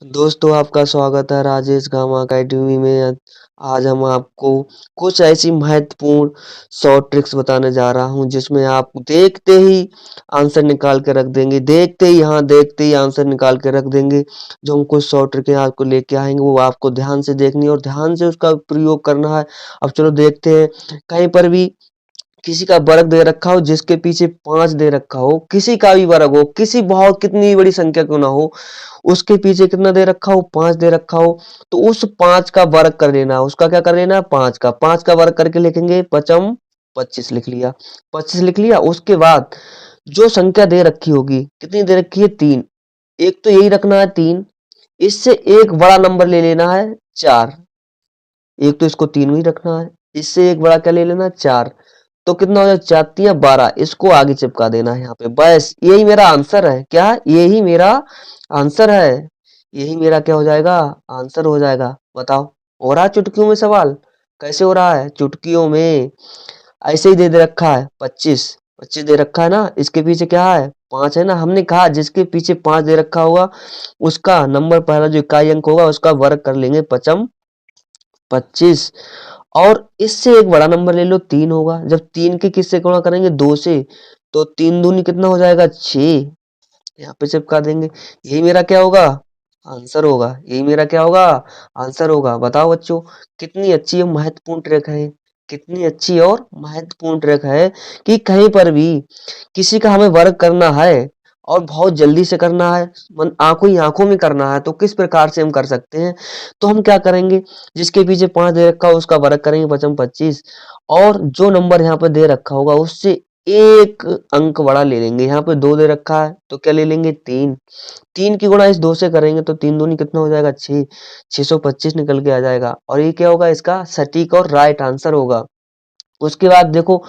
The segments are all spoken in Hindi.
दोस्तों आपका स्वागत है राजेश गामा अकेडमी में। आज हम आपको कुछ ऐसी महत्वपूर्ण शॉर्ट ट्रिक्स बताने जा रहा हूं जिसमें आप देखते ही आंसर निकाल के रख देंगे। देखते ही आंसर निकाल के रख देंगे। जो हम कुछ शॉर्ट ट्रिक आपको लेके आएंगे वो आपको ध्यान से देखनी है और ध्यान से उसका प्रयोग करना है। अब चलो देखते हैं। कहीं पर भी किसी का वर्ग दे रखा हो जिसके पीछे 5 दे रखा हो, किसी का भी वर्ग हो, किसी बहुत कितनी बड़ी संख्या क्यों ना हो, उसके पीछे कितना दे रखा हो, 5 दे रखा हो, तो उस 5 का वर्ग कर लेना है। उसका क्या कर लेना है, 5 का वर्ग करके लिखेंगे पचम 25 लिख लिया। 25 लिख लिया। उसके बाद जो संख्या दे रखी होगी, कितनी दे रखी है, 3। एक तो यही रखना है 3। इससे एक बड़ा नंबर ले लेना है 4। एक तो इसको 3 में ही रखना है, इससे एक बड़ा क्या ले लेना है, 4। तो कितना हो जाए, 4×3 = 12। इसको आगे चिपका देना है यहाँ पे। बस यही मेरा आंसर है। क्या, यही मेरा आंसर है। यही मेरा क्या हो जाएगा, आंसर हो जाएगा। बताओ, हो रहा है चुटकियों में सवाल? कैसे हो रहा है चुटकियों में? ऐसे ही दे रखा है 25। 25 दे रखा है ना, इसके पीछे क्या है, 5 है ना। हमने कहा जिसके पीछे 5 दे रखा होगा उसका नंबर, पहला जो इकाई अंक होगा उसका वर्ग कर लेंगे पचम 25। और इससे एक बड़ा नंबर ले लो, 3 होगा। जब 3 के किससे गुणा करेंगे, 2 से, तो 3 दूनी कितना हो जाएगा, 6। यहाँ पे चिपका देंगे। यही मेरा क्या होगा, आंसर होगा। यही मेरा क्या होगा, आंसर होगा। बताओ बच्चों, कितनी अच्छी और महत्वपूर्ण ट्रिक है। कितनी अच्छी और महत्वपूर्ण ट्रिक है कि कहीं पर भी किसी का हमें वर्क करना है और बहुत जल्दी से करना है, मन आंखों ही आंखों में करना है, तो किस प्रकार से हम कर सकते हैं। तो हम क्या करेंगे, जिसके पीछे 5 दे रखा हो उसका वर्ग करेंगे पचम 25। और जो नंबर यहाँ पे दे रखा होगा उससे एक अंक बड़ा ले लेंगे। यहाँ पे 2 दे रखा है तो क्या ले लेंगे, 3। 3 की गुणा इस 2 से करेंगे तो 3 दूनी कितना हो जाएगा, 6। 625 निकल के आ जाएगा। और ये क्या होगा, इसका सटीक और राइट आंसर होगा। उसके बाद देखो,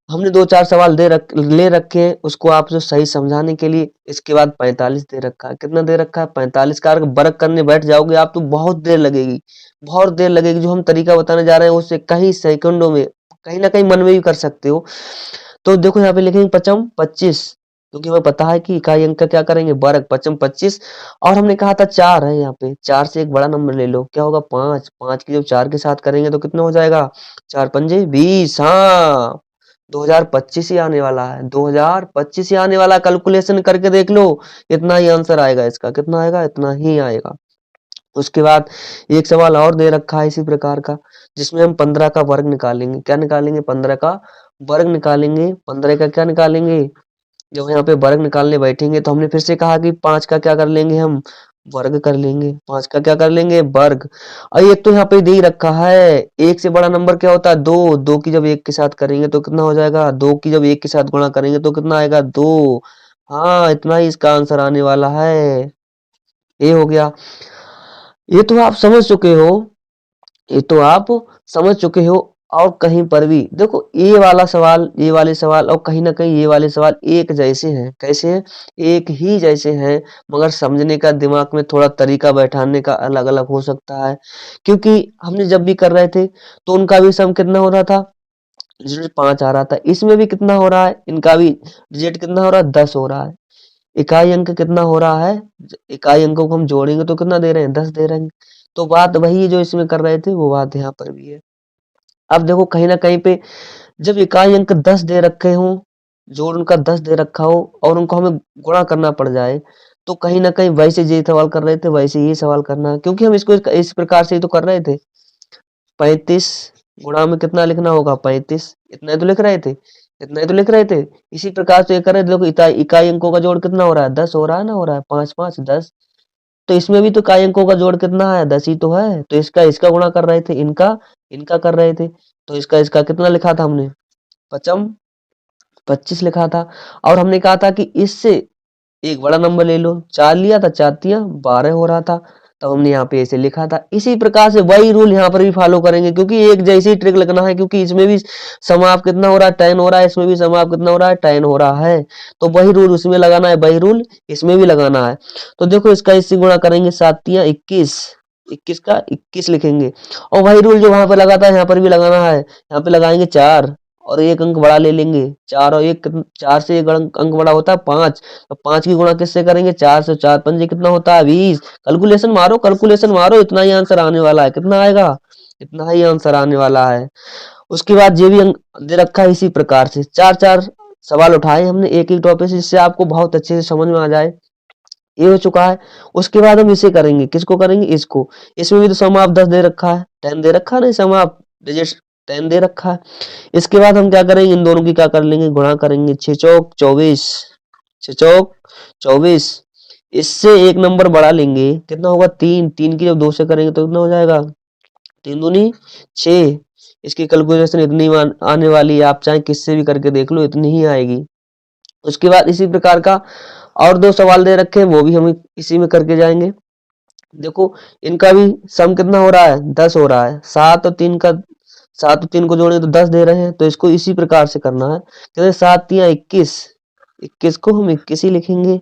हमने 2-4 सवाल ले रखे हैं उसको आप जो सही समझाने के लिए। इसके बाद 45 दे रखा है। कितना दे रखा है, 45 का अगर वर्ग करने बैठ जाओगे आप तो बहुत देर लगेगी। बहुत देर लगेगी। जो हम तरीका बताने जा रहे हैं उससे कहीं सेकंडों में, कहीं ना कहीं मन में भी कर सकते हो। तो देखो यहाँ पे लिखेंगे पचम 25, क्योंकि हमें पता है कि इकाई अंक का क्या करेंगे, वर्ग पचम 25। और हमने कहा था 4 है यहाँ पे, 4 से एक बड़ा नंबर ले लो, क्या होगा, 5। 5 की जब 4 के साथ करेंगे तो कितना हो जाएगा, 4 पंजे 20। हाँ, 2025 ही आने वाला है। 2025 ही आने वाला है। कैलकुलेशन करके देख लो, इतना ही आंसर आएगा इसका। कितना आएगा, इतना ही आएगा। उसके बाद एक सवाल और दे रखा है इसी प्रकार का, जिसमें हम 15 का वर्ग निकालेंगे। क्या निकालेंगे, 15 का वर्ग निकालेंगे। 15 का क्या निकालेंगे, जब यहाँ पे वर्ग निकालने बैठेंगे तो हमने फिर से कहा कि 5 का क्या कर लेंगे, हम वर्ग कर लेंगे। 5 का क्या कर लेंगे, वर्ग। और एक तो यहाँ पे दे ही रखा है, एक से बड़ा नंबर क्या होता है, 2। 2 की जब एक के साथ करेंगे तो कितना हो जाएगा, 2 की जब एक के साथ गुणा करेंगे तो कितना आएगा, 2। हाँ, इतना ही इसका आंसर आने वाला है। ये हो गया। ये तो आप समझ चुके हो। ये तो आप समझ चुके हो। और कहीं पर भी देखो, ये वाला सवाल, ये वाले सवाल और कहीं ना कहीं ये वाले सवाल एक जैसे हैं। कैसे हैं, एक ही जैसे हैं। मगर समझने का, दिमाग में थोड़ा तरीका बैठाने का अलग अलग हो सकता है। क्योंकि हमने जब भी कर रहे थे तो उनका भी सम कितना हो रहा था, रिजल्ट 5 आ रहा था। इसमें भी कितना हो रहा है, इनका भी रिजल्ट कितना हो रहा है, 10 हो रहा है। इकाई अंक कितना हो रहा है, इकाई अंकों को हम जोड़ेंगे तो कितना दे रहे हैं, 10 दे रहे हैं। तो बात वही जो इसमें कर रहे थे वो बात यहाँ पर भी है। अब देखो, कहीं ना कहीं पे जब इकाई अंक 10 दे रखे हों, जोड़ उनका 10 दे रखा हो और उनको हमें गुणा करना पड़ जाए, तो कहीं ना कहीं वैसे ये सवाल कर रहे थे, वैसे ये सवाल करना है। क्योंकि हम इसको इस प्रकार से ही तो कर रहे थे। 35 गुणा में कितना लिखना होगा, 35। इतना ही तो लिख रहे थे, इतना ही तो लिख रहे थे। इसी प्रकार से ये कर रहे थे। देखो, इकाई अंकों का जोड़ कितना हो रहा है, 10 हो रहा है ना, हो रहा है 5 5 10। तो इसमें भी तो इकाई अंकों का जोड़ कितना है, 10 ही तो है। तो इसका इसका गुणा कर रहे थे, इनका इनका कर रहे थे। तो इसका इसका कितना लिखा था हमने, पचम 25 लिखा था। और हमने कहा था कि इससे एक बड़ा नंबर ले लो, 4 लिया था, 4×3 = 12 हो रहा था। तब हमने यहाँ पे ऐसे लिखा था। इसी प्रकार से वही रूल यहाँ पर भी फॉलो करेंगे, क्योंकि एक जैसी ट्रिक लगना है। क्योंकि इसमें भी समाप कितना हो रहा है, 10 हो रहा है। इसमें भी समाप कितना हो रहा है, 10 हो रहा है। तो वही रूल उसमें लगाना है, वही रूल इसमें भी लगाना है। तो देखो, इसका इससे गुणा करेंगे, 7×3 = 21। 21 का 21 लिखेंगे। और वही रूल जो वहां पर लगा था यहाँ पर भी लगाना है। यहाँ पे लगाएंगे 4। और एक अंक बड़ा ले लेंगे। 4 और 1 4 से एक अंक बड़ा होता है 5। तो 5 की गुणा किससे करेंगे? 4 से। 4 पंजे कितना होता है? 20। कैलकुलेशन मारो, इतना ही आंसर आने वाला है। कितना आएगा? इतना ही आंसर आने वाला है। उसके बाद ये भी अंक दे रखा है इसी प्रकार से। 4-4 सवाल उठाए हमने एक एक टॉपिक से, जिससे आपको बहुत अच्छे से समझ में आ जाए। ये हो चुका है। उसके बाद हम इसे करेंगे। किसको करेंगे? इसको। इसमें भी तो सम ऑफ 10 दे रखा है, 10 दे रखा है ना, सम ऑफ डिजिट्स 10 दे रखा है। इसके बाद हम क्या करेंगे? इन दोनों की क्या कर लेंगे? गुणा करेंगे। 6 चौक 24, 6 चौक 24। इससे एक नंबर बढ़ा लेंगे। कितना होगा? 3। 3 की जब 2 से करेंगे तो कितना हो जाएगा? 3 दूनी 6। इसकी कैलकुलेशन इतनी आने वाली है, आप चाहे किससे भी करके देख लो, इतनी ही आएगी। उसके बाद इसी प्रकार का और 2 सवाल दे रखे हैं, वो भी हम इसी में करके जाएंगे। देखो इनका भी सम कितना हो रहा है? 10 हो रहा है। 7 और 3 को जोड़ेंगे तो 10 दे रहे हैं, तो इसको इसी प्रकार से करना है। कहते 7 तिया 21, 21 को हम 21 ही लिखेंगे।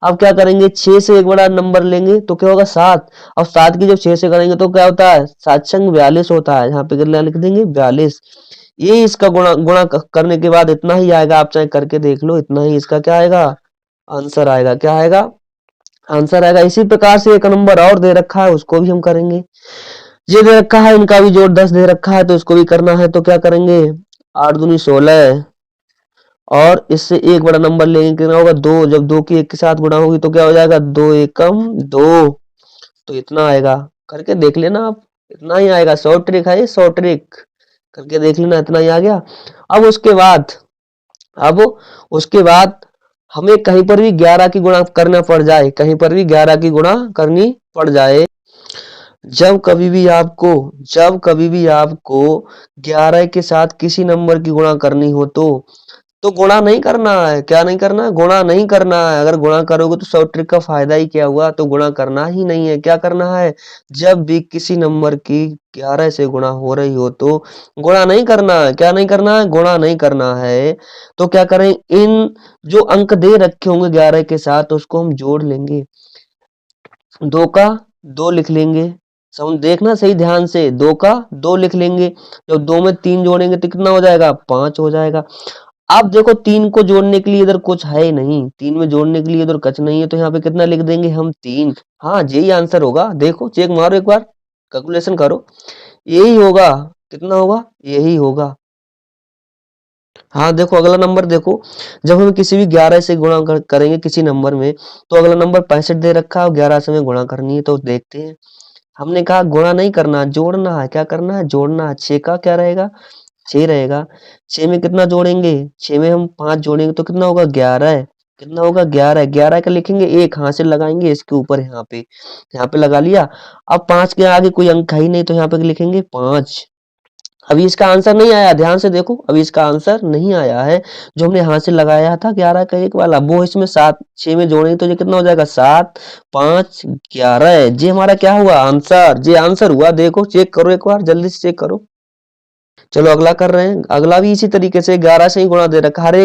अब क्या करेंगे? 6 से एक बड़ा नंबर लेंगे तो क्या होगा? 7। और 7 की जब 6 से करेंगे तो क्या होता है? 7 छंग 42 होता है। यहाँ पे कितना लिख देंगे? 42। ये इसका गुणा गुणा करने के बाद इतना ही आएगा, आप चाहे करके देख लो, इतना ही इसका क्या आएगा? आंसर आएगा। क्या आएगा? आंसर आएगा। इसी प्रकार से एक नंबर और दे रखा है, उसको भी हम करेंगे। ये दे रखा है, इनका भी जोड़ 10 दे रखा है, तो इसको भी करना है। तो क्या करेंगे? 8 दूनी 16, और इससे एक बड़ा नंबर लेंगे। कितना होगा? 2। जब 2 की 1 के साथ गुणा होगी तो क्या हो जाएगा? 2 एकम 2। तो इतना आएगा। करके देख लेना आप, इतना ही आएगा। शॉर्ट ट्रिक है ये, शॉर्ट ट्रिक करके देख लेना, इतना ही आ गया। अब अब उसके बाद हमें कहीं पर भी 11 की गुणा करना पड़ जाए, कहीं पर भी 11 की गुणा करनी पड़ जाए, जब कभी भी आपको 11 के साथ किसी नंबर की गुणा करनी हो तो गुणा नहीं करना है। क्या नहीं करना है? गुणा नहीं करना है। अगर गुणा करोगे तो शॉर्ट ट्रिक का फायदा ही क्या हुआ? तो गुणा करना ही नहीं है। क्या करना है? जब भी किसी नंबर की 11 से गुणा हो रही हो तो गुणा नहीं करना है। क्या नहीं करना है? गुणा नहीं करना है। तो क्या करें? इन जो अंक दे रखे होंगे 11 के साथ, उसको हम जोड़ लेंगे। 2 का 2 लिख लेंगे। समझ देखना सही ध्यान से। 2 का 2 लिख लेंगे। जब 2 में 3 जोड़ेंगे तो कितना हो जाएगा? 5 हो जाएगा। अब देखो 3 को जोड़ने के लिए इधर कुछ है ही नहीं, 3 में जोड़ने के लिए इधर कुछ नहीं है, तो यहाँ पे कितना लिख देंगे हम? 3। हाँ यही आंसर होगा। देखो चेक मारो एक बार, कैलकुलेशन करो, यही होगा। कितना होगा? यही होगा। हाँ देखो अगला नंबर देखो, जब हम किसी भी 11 से गुणा करेंगे किसी नंबर में, तो अगला नंबर 65 दे रखा है और 11 से हमें गुणा करनी है। तो देखते हैं, हमने कहा गुणा नहीं करना, जोड़ना है। क्या करना है? जोड़ना है। 6 का क्या रहेगा? 6 रहेगा। 6 में कितना जोड़ेंगे? 6 में हम 5 जोड़ेंगे तो कितना होगा? 11। कितना होगा? 11। 11 का लिखेंगे 1, हासिल लगाएंगे इसके ऊपर, यहाँ पे लगा लिया। अब 5 के आगे कोई अंक है ही नहीं, तो यहाँ पे लिखेंगे 5। अभी इसका आंसर नहीं आया, ध्यान से देखो, अभी इसका आंसर नहीं आया है। जो हमने हासिल लगाया था 11 का एक वाला, वो इसमें 7 6 में जोड़ेंगे तो ये कितना हो जाएगा? 7 5 11। ये हमारा क्या हुआ? आंसर। ये आंसर हुआ। देखो चेक करो एक बार, जल्दी से चेक करो। चलो अगला कर रहे हैं। अगला भी इसी तरीके से 11 से ही गुणा दे रखा। हर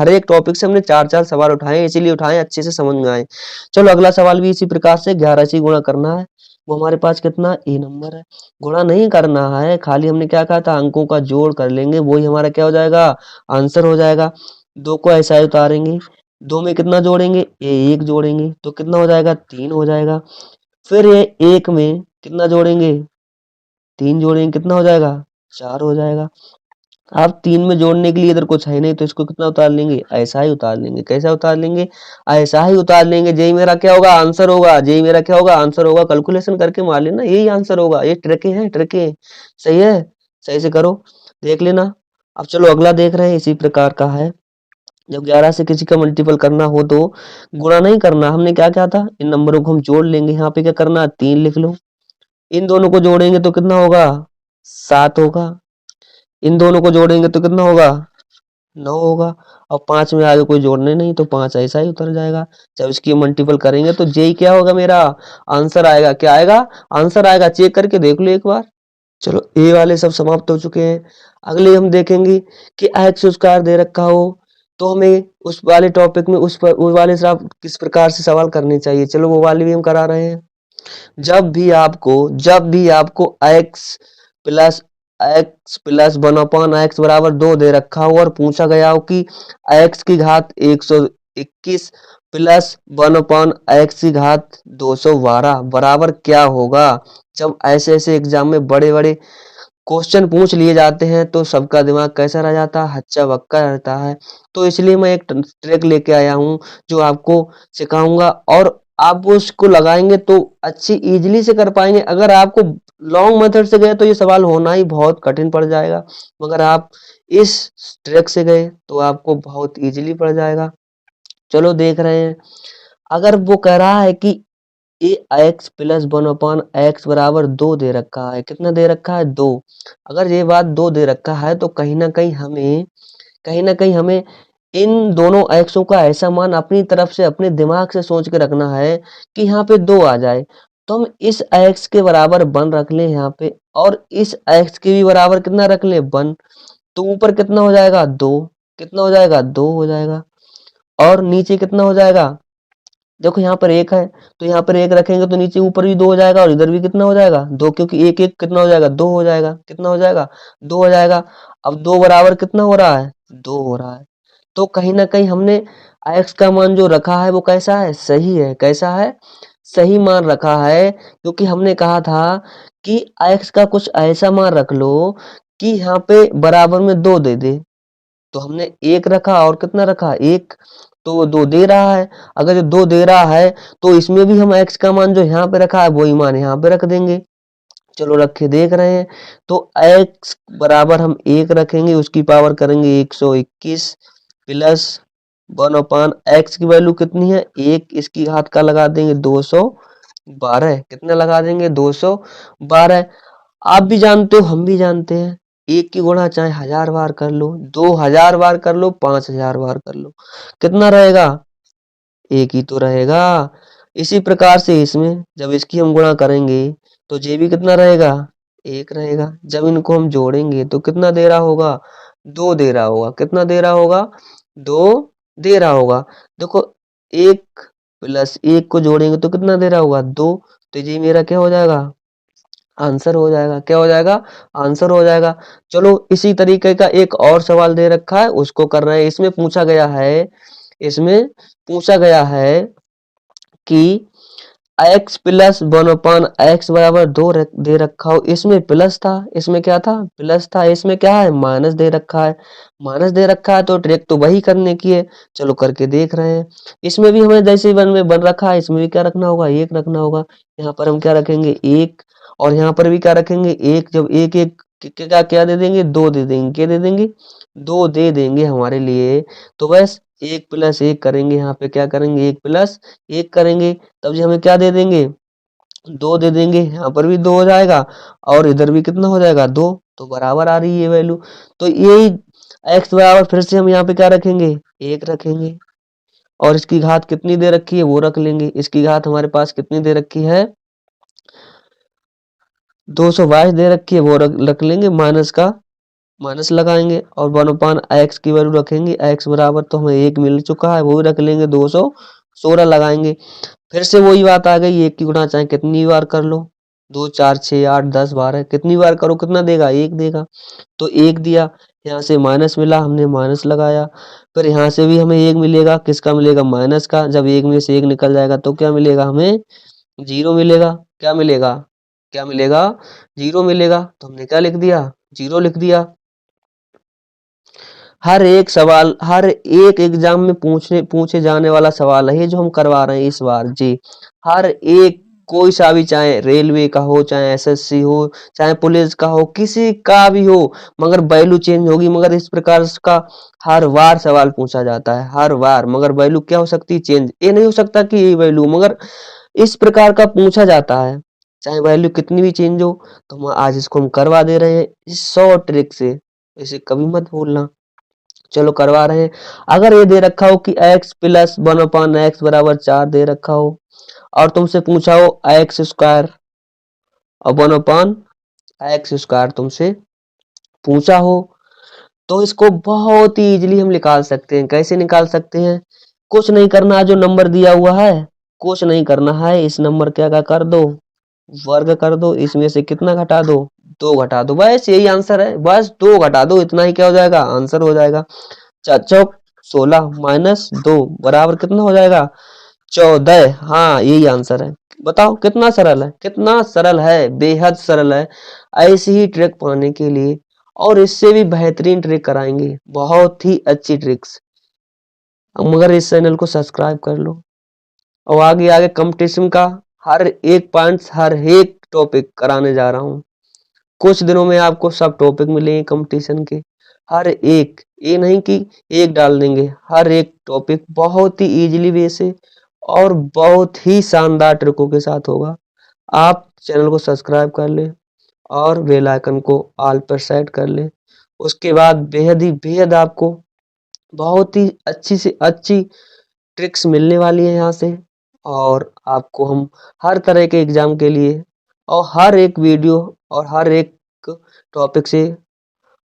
एक टॉपिक से हमने 4-4 सवाल उठाए, इसीलिए उठाए अच्छे से समझ में आए। चलो अगला सवाल भी इसी प्रकार से 11 से ही गुणा करना है। वो हमारे पास कितना? ए नंबर है। गुणा नहीं करना है, खाली हमने क्या कहा था? अंकों का जोड़ कर लेंगे, वही हमारा क्या हो जाएगा? आंसर हो जाएगा। 2 को ऐसा ही उतारेंगे। 2 में कितना जोड़ेंगे? 1 जोड़ेंगे तो कितना हो जाएगा? 3 हो जाएगा। फिर ये 1 में कितना जोड़ेंगे? 3 जोड़ेंगे, कितना हो जाएगा? 4 हो जाएगा। अब 3 में जोड़ने के लिए इधर कुछ है नहीं, तो इसको कितना उतार लेंगे? ऐसा ही उतार लेंगे। कैसा उतार लेंगे? ऐसा ही उतार लेंगे। यही मेरा क्या होगा? आंसर होगा। यही मेरा क्या होगा? आंसर होगा। कैलकुलेशन करके मार लेना, यही आंसर होगा। ये ट्रिकें हैं, ट्रिकें। सही है, सही से करो, देख लेना। अब चलो अगला देख रहे हैं, इसी प्रकार का है। जब 11 से किसी का मल्टीपल करना हो तो गुणा नहीं करना। हमने क्या क्या था? इन नंबरों को हम जोड़ लेंगे। यहाँ पे क्या करना? 3 लिख लो। इन दोनों को जोड़ेंगे तो कितना होगा? 7 होगा। इन दोनों को जोड़ेंगे तो कितना होगा? 9 होगा। और 5 में आगे कोई जोड़ने नहीं, तो 5 ऐसा ही उतर जाएगा। जब इसकी मल्टीपल करेंगे तो जेई क्या होगा? मेरा आंसर आएगा। क्या आएगा? आंसर आएगा। चेक करके देख लो एक बार। चलो ए वाले सब समाप्त हो चुके हैं। अगले हम देखेंगे कि एक्स स्क्वायर दे रखा हो तो हमें उस वाले टॉपिक में उस वाले से आप किस प्रकार से सवाल करने चाहिए। चलो वो वाले भी हम करा रहे हैं। जब भी आपको x plus x plus 1/x बराबर 2 दे रखा हो और पूछा गया हो कि x की घात 121 प्लस 1/x की घात 212 बराबर क्या होगा। जब ऐसे ऐसे एग्जाम में बड़े बड़े क्वेश्चन पूछ लिए जाते हैं तो सबका दिमाग कैसा रह जाता है, हच्चा बक्का रहता है। तो इसलिए मैं एक ट्रिक लेके आया हूँ जो आपको सिखाऊंगा और आप वो उसको लगाएंगे तो अच्छी इजीली से कर पाएंगे। अगर आपको लॉन्ग मेथड से गए तो ये सवाल होना ही बहुत कठिन पड़ जाएगा, मगर आप इस ट्रिक से गए तो आपको बहुत इजीली पड़ जाएगा। चलो देख रहे हैं। अगर वो कह रहा है कि ए एक्स प्लस 1/x बराबर 2 दे रखा है, कितना दे रखा है 2। अगर ये बात 2 दे रखा है तो कहीं ना कहीं हमें इन दोनों एक्सों का ऐसा मान अपनी तरफ से अपने दिमाग से सोच के रखना है कि यहाँ पे 2 आ जाए। तो हम इस एक्स के बराबर 1 रख लें यहाँ पे और इस एक्स के भी बराबर कितना रख लें 1। तो ऊपर कितना हो जाएगा 2, कितना हो जाएगा 2 हो जाएगा और नीचे कितना हो जाएगा। देखो यहाँ पर 1 है तो यहाँ पर 1 रखेंगे तो नीचे ऊपर भी 2 हो जाएगा और इधर भी कितना हो जाएगा 2, क्योंकि 1 1 कितना हो जाएगा 2 हो जाएगा। कितना हो जाएगा 2 हो जाएगा। अब 2 बराबर कितना हो रहा है 2 हो रहा है। तो कहीं ना कहीं हमने एक्स का मान जो रखा है वो कैसा है, सही है। कैसा है, सही मान रखा है, क्योंकि हमने कहा था कि एक्स का कुछ ऐसा मान रख लो कि यहाँ पे बराबर में 2 दे दे। तो हमने 1 रखा और कितना रखा 1, तो 2 दे रहा है। अगर जो 2 दे रहा है तो इसमें भी हम x का मान जो यहाँ पे रखा है वही मान यहाँ पे रख देंगे। चलो रखे देख रहे हैं। तो x बराबर हम 1 रखेंगे, उसकी पावर करेंगे 121 प्लस 1/x की वैल्यू कितनी है 1, इसकी घात का लगा देंगे 212। कितना लगा देंगे 212। आप भी जानते हो हम भी जानते हैं, 1 की गुणा चाहे 1000 बार कर लो, 2000 बार कर लो, 5000 बार कर लो, कितना रहेगा 1 ही तो रहेगा। इसी प्रकार से इसमें जब इसकी हम गुणा करेंगे तो ये भी कितना रहेगा 1 रहेगा। जब इनको हम जोड़ेंगे तो कितना दे रहा होगा 2 दे रहा होगा। कितना दे रहा होगा 2 दे रहा होगा। देखो 1 प्लस 1 को जोड़ेंगे तो कितना दे रहा होगा 2। तो ये मेरा क्या हो जाएगा आंसर हो जाएगा। क्या हो जाएगा आंसर हो जाएगा। चलो इसी तरीके का एक और सवाल दे रखा है उसको कर रहे हैं। इसमें पूछा गया है कि x प्लस 1/x बराबर 2 दे रखा हो। इसमें प्लस था, इसमें क्या था प्लस था, इसमें क्या है माइनस दे रखा है। माइनस दे रखा है तो ट्रिक तो वही करने की है। चलो करके देख रहे हैं। इसमें भी हमें जैसे वन में बन रखा है इसमें भी क्या रखना होगा 1 रखना होगा। यहाँ पर हम क्या रखेंगे 1 और यहाँ पर भी क्या रखेंगे 1। जब 1 1 क्या क्या दे देंगे 2 दे देंगे। क्या दे देंगे 2 दे देंगे हमारे लिए। तो बस 1 प्लस 1 करेंगे, यहाँ पे क्या करेंगे 1 प्लस 1 करेंगे, तब जी हमें क्या दे देंगे 2 दे देंगे। यहाँ पर भी 2 हो जाएगा और इधर भी कितना हो जाएगा 2। तो बराबर आ रही है वैल्यू। तो यही x बराबर फिर से हम यहाँ पे क्या रखेंगे 1 रखेंगे और इसकी घात कितनी दे रखी है वो रख लेंगे। इसकी घात हमारे पास कितनी दे रखी है 222 दे रखी है, वो रख लेंगे। माइनस लगाएंगे और 1/x की वैल्यू रखेंगे। x बराबर तो हमें 1 मिल चुका है वो भी रख लेंगे, 216 लगाएंगे। फिर से वही बात आ गई 1 की गुणा चाहे कितनी बार कर लो, 2 4 6 8 10 12 कितनी बार करो कितना देगा 1 देगा। तो 1 दिया, यहाँ से माइनस मिला हमने माइनस लगाया। फिर यहाँ से भी हमें 1 मिलेगा, किसका मिलेगा माइनस का। जब 1 में से 1 निकल जाएगा तो क्या मिलेगा हमें 0 मिलेगा। क्या मिलेगा क्या मिलेगा 0 मिलेगा। तो हमने क्या लिख दिया 0 लिख दिया। हर एक एग्जाम में पूछे जाने वाला सवाल है ये जो हम करवा रहे हैं इस बार जी। हर एक कोई सा भी, चाहे रेलवे का हो, चाहे एसएससी हो, चाहे पुलिस का हो, किसी का भी हो, मगर वैल्यू चेंज होगी। मगर इस प्रकार का हर बार सवाल पूछा जाता है हर बार, मगर वैल्यू क्या हो सकती है चेंज। ये नहीं हो सकता कि यही वैल्यू, मगर इस प्रकार का पूछा जाता है चाहे वैल्यू कितनी भी चेंज हो। तो हम आज इसको हम करवा दे रहे हैं इस शॉर्ट ट्रिक से, इसे कभी मत भूलना। चलो करवा रहे हैं। अगर ये दे रखा हो कि x प्लस 1/x बराबर 4 दे रखा हो और तुमसे पूछा हो x स्क्वायर और 1/x स्क्वायर तुमसे पूछा हो, तो इसको बहुत ही इजीली हम निकाल सकते हैं। कैसे निकाल सकते हैं, कुछ नहीं करना है, जो नंबर दिया हुआ है कुछ नहीं करना है, इस नंबर क्या क्या कर दो वर्ग कर दो, इसमें से कितना घटा दो, 2 घटा दो, बस यही आंसर है, बस 2 घटा दो, इतना ही क्या हो जाएगा, आंसर हो जाएगा। 4 चौक 16 माइनस 2 बराबर कितना हो जाएगा, 14। हाँ यही आंसर है। बताओ कितना सरल है, कितना सरल है, बेहद सरल है। ऐसी ही ट्रिक पाने के लिए और इससे भी बेहतरीन ट्रिक कराएंगे, बहुत ही अच्छी ट्रिक्स, मगर इस चैनल को सब्सक्राइब कर लो। और आगे आगे कंपटीशन का हर एक पॉइंट्स, हर एक टॉपिक कराने जा रहा हूँ। कुछ दिनों में आपको सब टॉपिक मिलेंगे कंपटीशन के, हर एक, ये नहीं कि एक डाल देंगे, हर एक टॉपिक बहुत ही इजीली वे से और बहुत ही शानदार ट्रिकों के साथ होगा। आप चैनल को सब्सक्राइब कर लें और बेल आइकन को ऑल पर सेट कर लें। उसके बाद बेहद ही बेहद आपको बहुत ही अच्छी से अच्छी ट्रिक्स मिलने वाली है यहाँ से, और आपको हम हर तरह के एग्जाम के लिए और हर एक वीडियो और हर एक टॉपिक से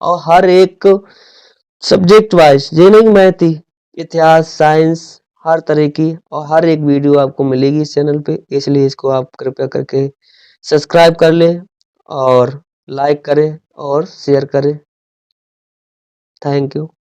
और हर एक सब्जेक्ट वाइज, ये नहीं मैथ ही, इतिहास, साइंस, हर तरह की और हर एक वीडियो आपको मिलेगी इस चैनल पे। इसलिए इसको आप कृपया करके सब्सक्राइब कर लें और लाइक करें और शेयर करें। Thank you.